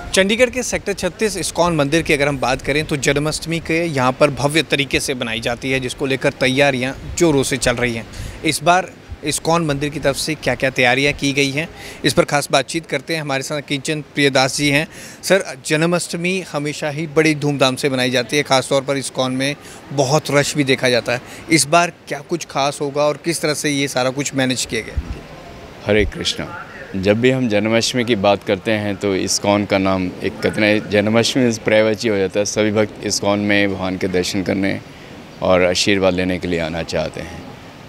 चंडीगढ़ के sector 36 ISKCON मंदिर की अगर हम बात करें तो जन्माष्टमी के यहाँ पर भव्य तरीके से बनाई जाती है, जिसको लेकर तैयारियाँ जोरों से चल रही हैं। इस बार इस्कॉन मंदिर की तरफ से क्या क्या तैयारियाँ की गई हैं, इस पर खास बातचीत करते हैं। हमारे साथ किंचन प्रियदास जी हैं। सर, जन्माष्टमी हमेशा ही बड़ी धूमधाम से बनाई जाती है, ख़ासतौर पर इस्कॉन में बहुत रश भी देखा जाता है। इस बार क्या कुछ खास होगा और किस तरह से ये सारा कुछ मैनेज किया गया? हरे कृष्णा। जब भी हम जन्माष्टमी की बात करते हैं तो इस्कॉन का नाम एक कितने जन्माष्टमी पर्यायवाची हो जाता है। सभी भक्त इस्कॉन में भगवान के दर्शन करने और आशीर्वाद लेने के लिए आना चाहते हैं।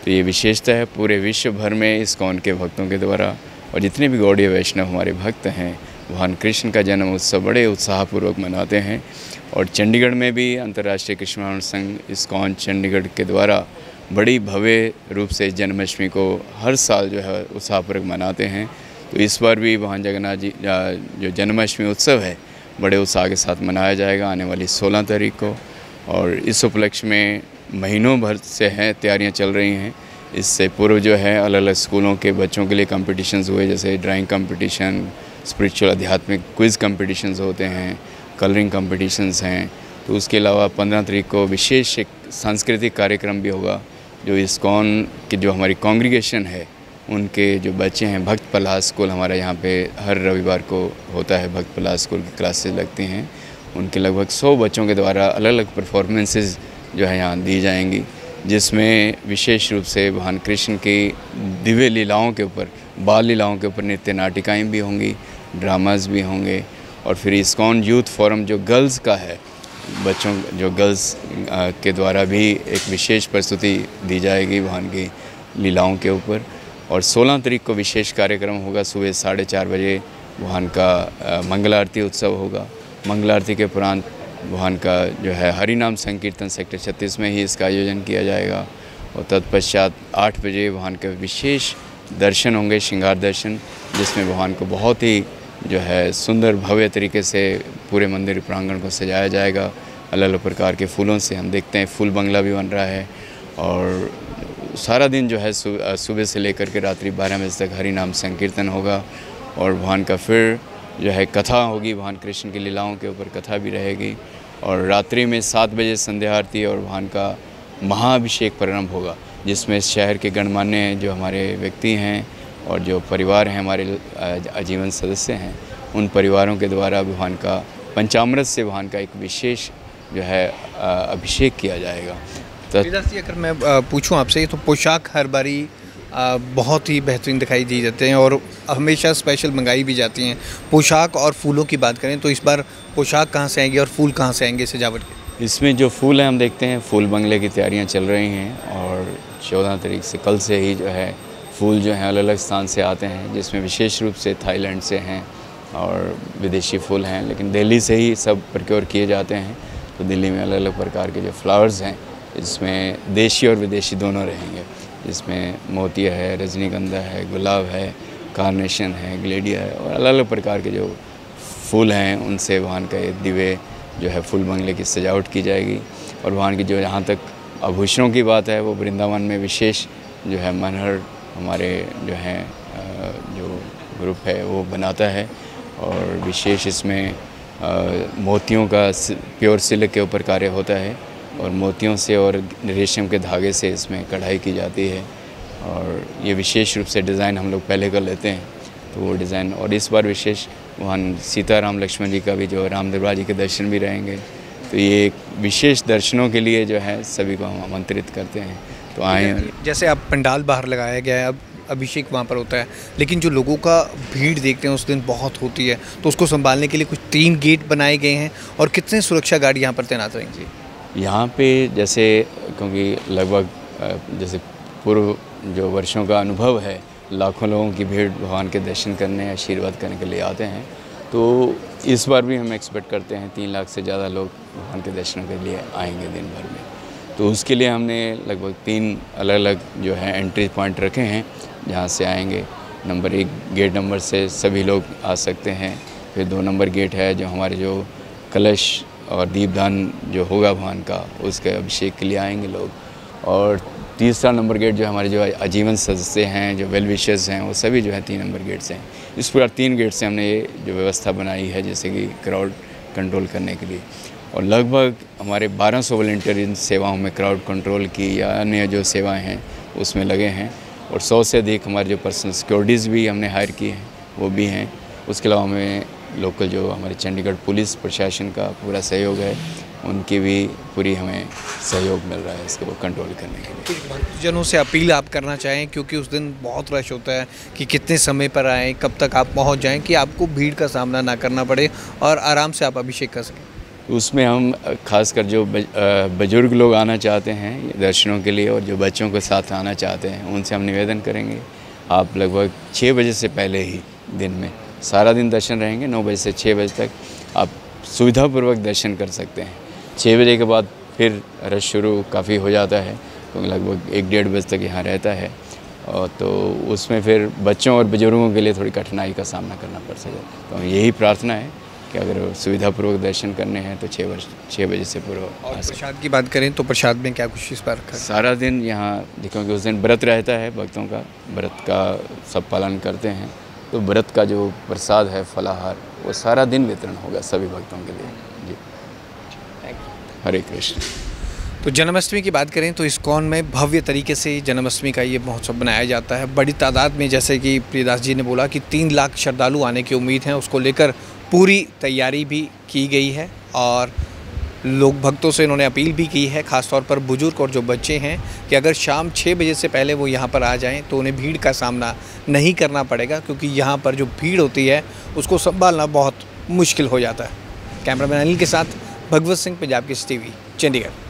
तो ये विशेषता है पूरे विश्व भर में इस्कॉन के भक्तों के द्वारा, और जितने भी गौड़ीय वैष्णव हमारे भक्त हैं भगवान कृष्ण का जन्म उत्सव बड़े उत्साहपूर्वक मनाते हैं। और चंडीगढ़ में भी अंतर्राष्ट्रीय कृष्ण भक्ति संघ इस्कॉन चंडीगढ़ के द्वारा बड़ी भव्य रूप से जन्माष्टमी को हर साल जो है उत्साहपूर्वक मनाते हैं। तो इस बार भी भगवान जगन्नाथ जी जो जन्माष्टमी उत्सव है बड़े उत्साह के साथ मनाया जाएगा आने वाली 16 तारीख को। और इस उपलक्ष्य में महीनों भर से हैं तैयारियां चल रही हैं। इससे पूर्व जो है अलग अलग स्कूलों के बच्चों के लिए कॉम्पिटिशन्स हुए, जैसे ड्राइंग कंपटीशन, स्पिरिचुअल आध्यात्मिक क्विज़ कॉम्पिटिशन्स होते हैं, कलरिंग कॉम्पिटिशन्स हैं। तो उसके अलावा 15 तारीख को विशेष एक सांस्कृतिक कार्यक्रम भी होगा, जो इस्कॉन की जो हमारी कॉन्ग्रीगेशन है उनके जो बच्चे हैं, भक्त प्रहलाद स्कूल हमारा यहाँ पे हर रविवार को होता है, भक्त प्रहलाद स्कूल की क्लासेस लगती हैं। उनके लगभग 100 बच्चों के द्वारा अलग अलग परफॉर्मेंसेस जो है यहाँ दी जाएंगी, जिसमें विशेष रूप से भगवान कृष्ण की दिव्य लीलाओं के ऊपर, बाल लीलाओं के ऊपर नृत्य नाटिकाएँ भी होंगी, ड्रामाज भी होंगे। और फिर इस्कॉन यूथ फोरम जो गर्ल्स का है, बच्चों जो गर्ल्स के द्वारा भी एक विशेष प्रस्तुति दी जाएगी भगवान की लीलाओं के ऊपर। और 16 तारीख को विशेष कार्यक्रम होगा, सुबह 4:30 बजे भगवान का मंगल आरती उत्सव होगा। मंगल आरती के उपरांत भगवान का जो है हरिनाम संकीर्तन सेक्टर 36 में ही इसका आयोजन किया जाएगा। और तत्पश्चात 8 बजे भगवान के विशेष दर्शन होंगे, श्रृंगार दर्शन, जिसमें भगवान को बहुत ही जो है सुंदर भव्य तरीके से पूरे मंदिर प्रांगण को सजाया जाएगा। अलग अलग प्रकार के फूलों से हम देखते हैं फूल बंगला भी बन रहा है। और सारा दिन जो है सुबह से लेकर के रात्रि 12 बजे तक हरि नाम संकीर्तन होगा। और भगवान का फिर जो है कथा होगी, भगवान कृष्ण की लीलाओं के ऊपर कथा भी रहेगी। और रात्रि में 7 बजे संध्या आरती और भगवान का महाअभिषेक प्रारंभ होगा, जिसमें शहर के गणमान्य जो हमारे व्यक्ति हैं और जो परिवार हैं हमारे आजीवन सदस्य हैं, उन परिवारों के द्वारा भगवान का पंचामृत से भगवान का एक विशेष जो है अभिषेक किया जाएगा। तो अगर मैं पूछूं आपसे, तो पोशाक हर बारी बहुत ही बेहतरीन दिखाई दी जाते हैं और हमेशा स्पेशल मंगाई भी जाती हैं। पोशाक और फूलों की बात करें तो इस बार पोशाक कहाँ से आएंगी और फूल कहाँ से आएंगे सजावट के? इसमें जो फूल हैं हम देखते हैं फूल बंगले की तैयारियाँ चल रही हैं। और 14 तारीख से कल से ही जो है फूल जो हैं अलग अलग स्थान से आते हैं, जिसमें विशेष रूप से थाईलैंड से हैं और विदेशी फूल हैं, लेकिन दिल्ली से ही सब प्रोक्योर किए जाते हैं। तो दिल्ली में अलग अलग प्रकार के जो फ्लावर्स हैं, इसमें देशी और विदेशी दोनों रहेंगे, जिसमें मोतिया है, रजनीगंधा है, गुलाब है, कार्नेशन है, ग्लेडिया है, और अलग अलग प्रकार के जो फूल हैं उनसे भगवान का ये दिव्य जो है फूल बंगले की सजावट की जाएगी। और भगवान की जो यहाँ तक आभूषणों की बात है, वो वृंदावन में विशेष जो है मनहर हमारे जो हैं जो ग्रुप है वो बनाता है। और विशेष इसमें मोतियों का प्योर सिल्क के ऊपर कार्य होता है, और मोतियों से और रेशम के धागे से इसमें कढ़ाई की जाती है। और ये विशेष रूप से डिज़ाइन हम लोग पहले कर लेते हैं, तो वो डिज़ाइन। और इस बार विशेष भगवान सीता राम लक्ष्मण जी का भी जो राम दरबार जी के दर्शन भी रहेंगे। तो ये एक विशेष दर्शनों के लिए जो है सभी को हम आमंत्रित करते हैं, तो आएँ। जैसे अब पंडाल बाहर लगाया गया है, अब अभिषेक वहाँ पर होता है, लेकिन जो लोगों का भीड़ देखते हैं उस दिन बहुत होती है, तो उसको संभालने के लिए कुछ 3 गेट बनाए गए हैं। और कितने सुरक्षा गार्ड यहाँ पर तैनात रहेंगे? यहाँ पे जैसे क्योंकि लगभग जैसे पूर्व जो वर्षों का अनुभव है, लाखों लोगों की भीड़ भगवान के दर्शन करने, आशीर्वाद करने के लिए आते हैं। तो इस बार भी हम एक्सपेक्ट करते हैं 3 लाख से ज़्यादा लोग भगवान के दर्शनों के लिए आएंगे दिन भर में। तो उसके लिए हमने लगभग 3 अलग अलग जो है एंट्री पॉइंट रखे हैं, जहाँ से आएंगे। नंबर 1 गेट नंबर से सभी लोग आ सकते हैं। फिर 2 नंबर गेट है जो हमारे जो कलश और दीपदान जो होगा भगवान का, उसके अभिषेक के लिए आएंगे लोग। और तीसरा नंबर गेट जो हमारे जो आजीवन सदस्य हैं, जो वेल विशर्स हैं, वो सभी जो है 3 नंबर गेट से हैं। इस पूरा 3 गेट से हमने ये जो व्यवस्था बनाई है जैसे कि क्राउड कंट्रोल करने के लिए, और लगभग हमारे 1200 वॉलंटियर इन सेवाओं में क्राउड कंट्रोल की या अन्य जो सेवाएं हैं उसमें लगे हैं, और 100 से अधिक हमारे जो पर्सनल सिक्योरिटीज़ भी हमने हायर की हैं वो भी हैं। उसके अलावा हमें लोकल जो हमारे चंडीगढ़ पुलिस प्रशासन का पूरा सहयोग है, उनकी भी पूरी हमें सहयोग मिल रहा है इसको कंट्रोल करने के लिए। कुछ भक्तजनों से अपील आप करना चाहें, क्योंकि उस दिन बहुत रश होता है, कि कितने समय पर आएँ, कब तक आप पहुंच जाएं कि आपको भीड़ का सामना ना करना पड़े और आराम से आप अभिषेक कर सकें? उसमें हम खासकर जो बुजुर्ग लोग आना चाहते हैं दर्शनों के लिए और जो बच्चों के साथ आना चाहते हैं, उनसे हम निवेदन करेंगे आप लगभग 6 बजे से पहले ही, दिन में सारा दिन दर्शन रहेंगे, 9 बजे से 6 बजे तक आप सुविधापूर्वक दर्शन कर सकते हैं। 6 बजे के बाद फिर रश शुरू काफ़ी हो जाता है, तो लगभग 1-1:30 बजे तक यहाँ रहता है, और तो उसमें फिर बच्चों और बुजुर्गों के लिए थोड़ी कठिनाई का सामना करना पड़ सके। तो यही प्रार्थना है कि अगर सुविधापूर्वक दर्शन करने हैं तो 6 बजे से पूर्व। और प्रसाद की बात करें तो प्रसाद में क्या कुछ इस बार रखा है? सारा दिन यहाँ, क्योंकि उस दिन व्रत रहता है भक्तों का, व्रत का सब पालन करते हैं, तो व्रत का जो प्रसाद है फलाहार, वो सारा दिन वितरण होगा सभी भक्तों के लिए जी। हरे कृष्ण। तो जन्माष्टमी की बात करें तो इस्कॉन में भव्य तरीके से जन्माष्टमी का ये महोत्सव बनाया जाता है। बड़ी तादाद में, जैसे कि प्रियदास जी ने बोला कि 3 लाख श्रद्धालु आने की उम्मीद है, उसको लेकर पूरी तैयारी भी की गई है, और लोग भक्तों से इन्होंने अपील भी की है, ख़ासतौर पर बुजुर्ग और जो बच्चे हैं, कि अगर शाम 6 बजे से पहले वो यहाँ पर आ जाएं तो उन्हें भीड़ का सामना नहीं करना पड़ेगा, क्योंकि यहाँ पर जो भीड़ होती है उसको संभालना बहुत मुश्किल हो जाता है। कैमरामैन अनिल के साथ भगवत सिंह, पंजाब केसरी टीवी, चंडीगढ़।